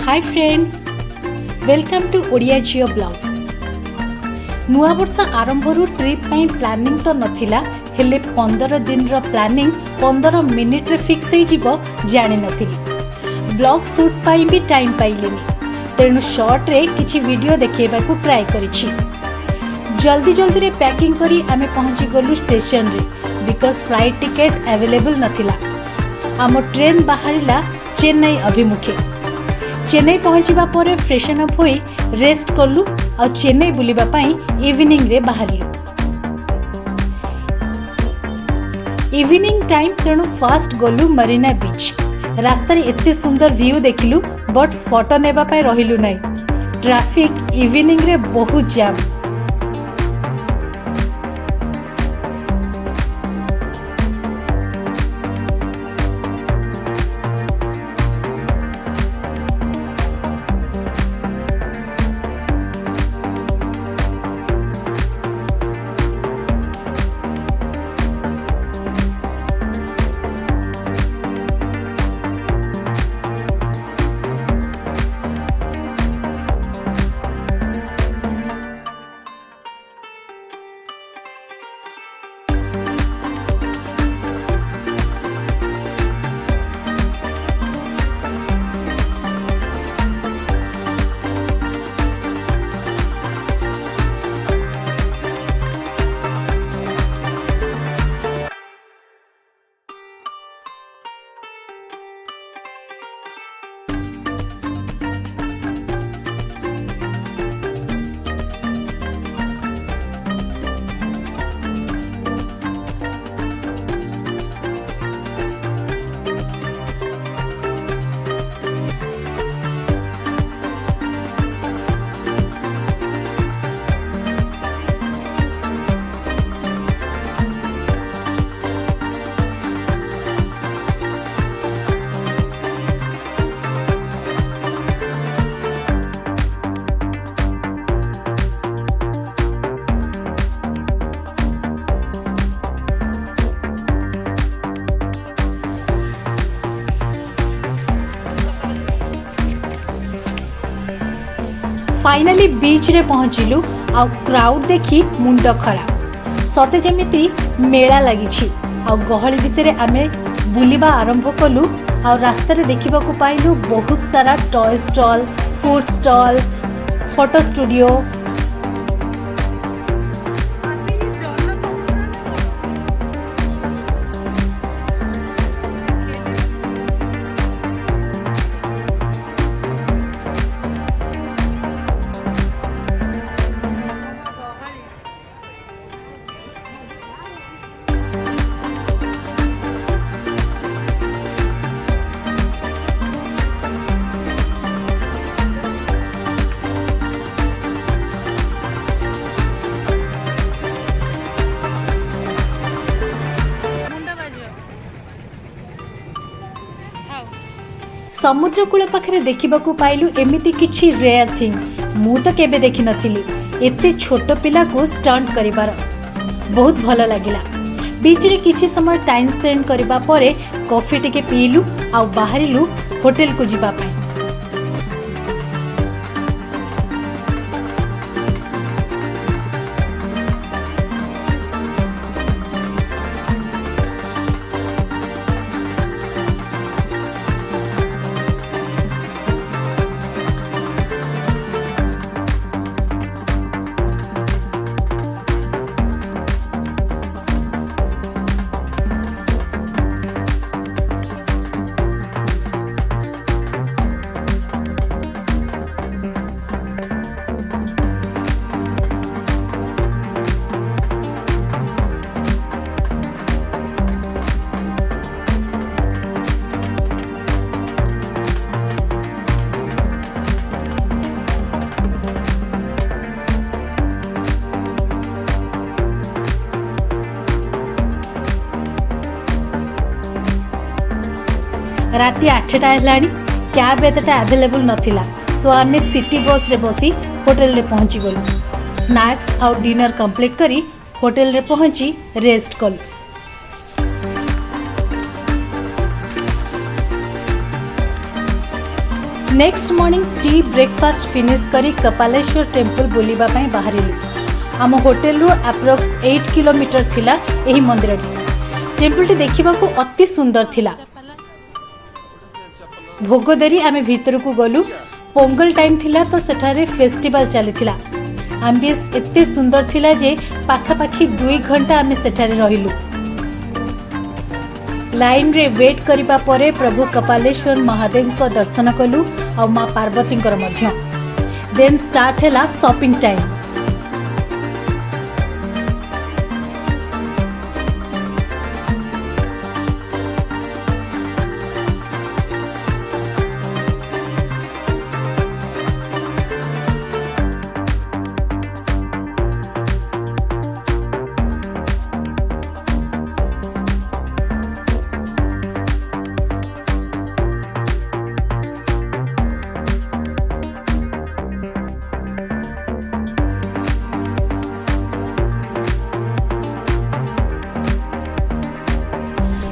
Hi friends, welcome to Odia Jhio blogs. नुआ वर्ष आरंभ ट्रिप प्लानिंग तो नथिला, हेले 15 दिन रो प्लानिंग 15 मिनिट रे फिक्स हो जिवो जानि नथिली। ब्लॉग शूट पाई भी टाइम पाइलेनी, तेणु शॉर्ट रे किछि वीडियो देखेबा को ट्राई करिछि। जल्दी जल्दी रे पैकिंग करी आमे पहुंची गलु स्टेशन रे, बिकॉज फ्लाइट टिकेट अवेलेबल नथिला। आम ट्रेन बाहरिला चेन्नई अभिमुखे। चेन्नई पहुँचवा पर फ्रेशन अप होई रेस्ट कलु और चेन्नई बुलिबा पाई इवनिंग रे बाहरिलु। इवनिंग टाइम तेणु फास्ट गलु मरीना बीच। रास्तार एते सुंदर व्यू देखिलु, बट फोटो नेबा पाई रहिलु नै। ट्रैफिक इवनिंग रे बहुत जाम। फाइनली बीच रे पहुँचिलु। आ क्राउड देखी मुंड खराब, सते जेमिति मेला लागिछि। आ गहली भितरे आमे बुलिबा आरंभ कलु। आ रास्ता रे देखिबा को पाइलु बहुत सारा toy stall, food stall, photo studio. समुद्र कूल पाखे देखा पाइलु एमिति किछि रेयर थिंग। मु तो केबे देखि नथिली। एते छोट पिला को स्टंट करिबार बहुत भल लागिला। बीच रे किछि समय टाइम स्पेंड करिबा परे कॉफी टिके पीलु आ बाहरिलु होटल को जिबा पाई। राति 8टा हेलानी। कैब एतटा अवेलेबल नथिला, सो आमे सिटी बस रे बसी होटल रे पहुंची गलु। स्नैक्स और डिनर कंप्लीट करी होटल रे पहुंची रेस्ट कलु। Next morning tea breakfast finish करी कपालेश्वर टेम्पल बुलिबा पई बाहरिलु। आम होटेल रु अप्रोक्स 8 किलोमीटर थिला एही मंदिर। टेम्पल टी देखिबा को अति सुंदर थिला। भोग देरी आमे भीतर को गलु। पोंगल टाइम थिला तो सेठारे फेस्टिवल चलीथिला। एम्बियंस एते सुंदर थिला जे पाखापाखी 2 घंटा आमे सेठारे रहिलु। लाइन रे वेट करिबा परे प्रभु कपालेश्वर महादेव को दर्शन कलु और मां पार्वती मध्य। देन स्टार्ट हैला शॉपिंग टाइम।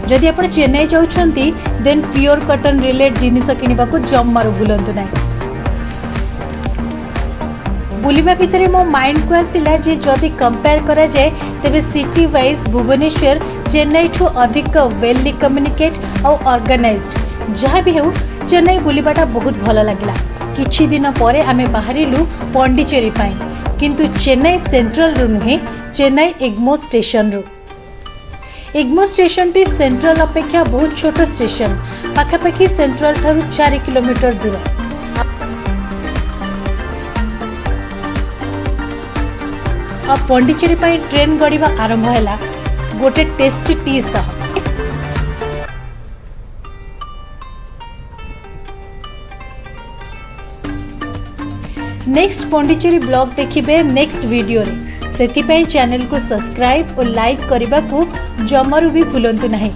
जदि आप चेन्नई जाउछंती देन प्योर कॉटन रिलेट जिनिस किनिबा को जम्मारू भूलंतु ना। बुलिबा भितरे मो माइंड को आसिला जे जदि कंपेयर करा जाए तेबे सिटी वाइज भुवनेश्वर चेन्नई ठू अधिक वेल कम्युनिकेट और ऑर्गेनाइज्ड। जहाँ भी हो चेन्नई बुलिबाटा बहुत भल लगिला। किछि दिन परे आमे बाहरिलु पौंडीचेरी पाई, किंतु चेन्नई सेंट्रल रु नुहे, चेन्नई एग्मो स्टेशन रु। एग्मो स्टेशन टी सेंट्रल अपेक्षा बहुत छोट स्टेशन, पाखापाखि सेंट्रल ठारू 4 किलोमीटर दूर। अब पौंडीचेरी पाई ट्रेन गड़िबा आरंभ हैला गोटे टेस्टी टी सह। नेक्स्ट पौंडीचेरी ब्लॉग देखिबे नेक्स्ट वीडियो रे। सेति चैनल को सब्सक्राइब और लाइक करने को जमारू भी भूलंतु नहीं।